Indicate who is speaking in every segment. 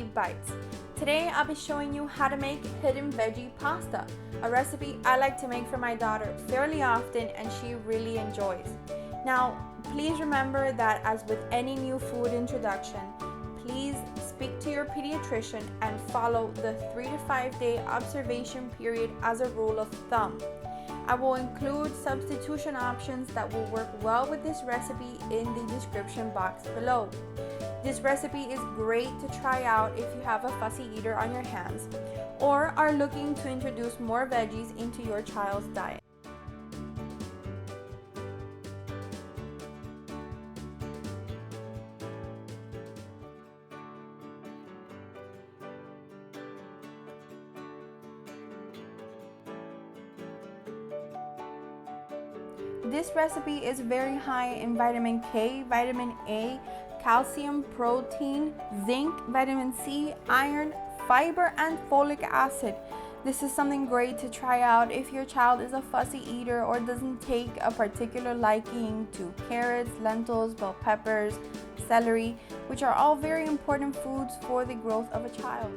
Speaker 1: Veggie Bites. Today I'll be showing you how to make hidden veggie pasta, a recipe I like to make for my daughter fairly often and she really enjoys. Now, please remember that as with any new food introduction, please speak to your pediatrician and follow the 3 to 5 day observation period as a rule of thumb. I will include substitution options that will work well with this recipe in the description box below. This recipe is great to try out if you have a fussy eater on your hands or are looking to introduce more veggies into your child's diet. This recipe is very high in vitamin K, vitamin A, calcium, protein, zinc, vitamin C, iron, fiber, and folic acid. This is something great to try out if your child is a fussy eater or doesn't take a particular liking to carrots, lentils, bell peppers, celery, which are all very important foods for the growth of a child.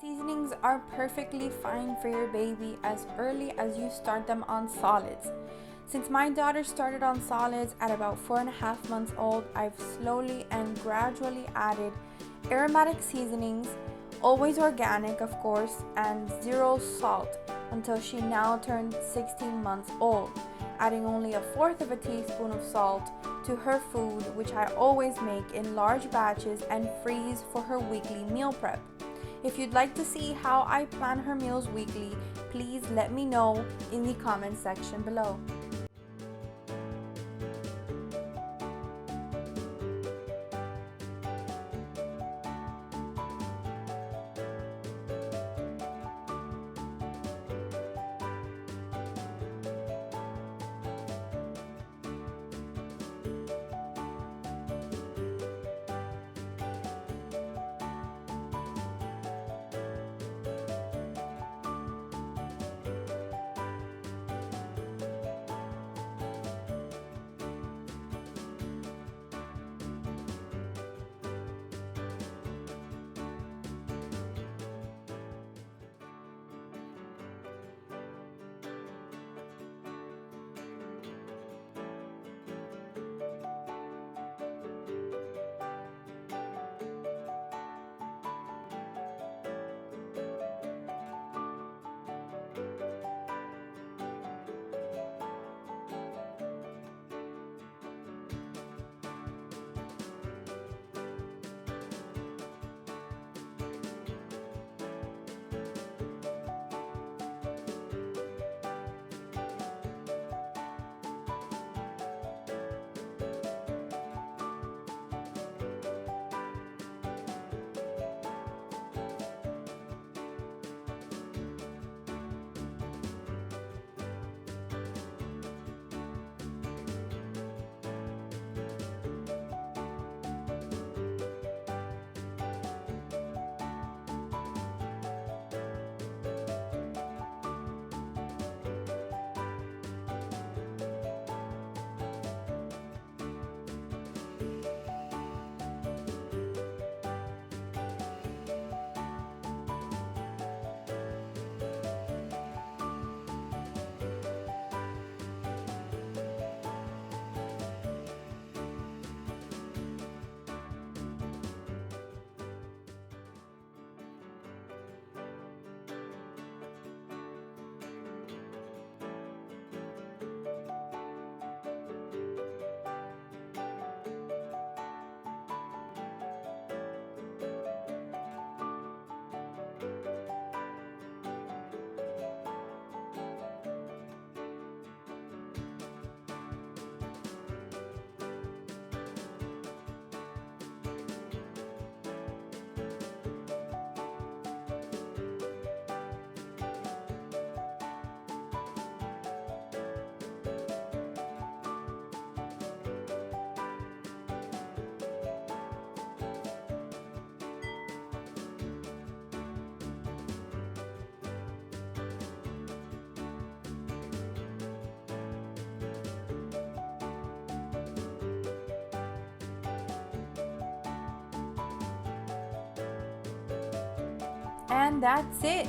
Speaker 1: Seasonings are perfectly fine for your baby as early as you start them on solids. Since my daughter started on solids at about 4.5 months old, I've slowly and gradually added aromatic seasonings, always organic of course, and 0 salt until she now turned 16 months old, adding only 1/4 of a teaspoon of salt to her food, which I always make in large batches and freeze for her weekly meal prep. If you'd like to see how I plan her meals weekly, please let me know in the comment section below. And that's it.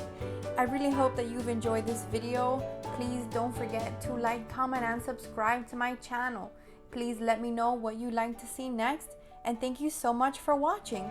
Speaker 1: I really hope that you've enjoyed this video. Please don't forget to like, comment, and subscribe to my channel. Please let me know what you'd like to see next, and thank you so much for watching.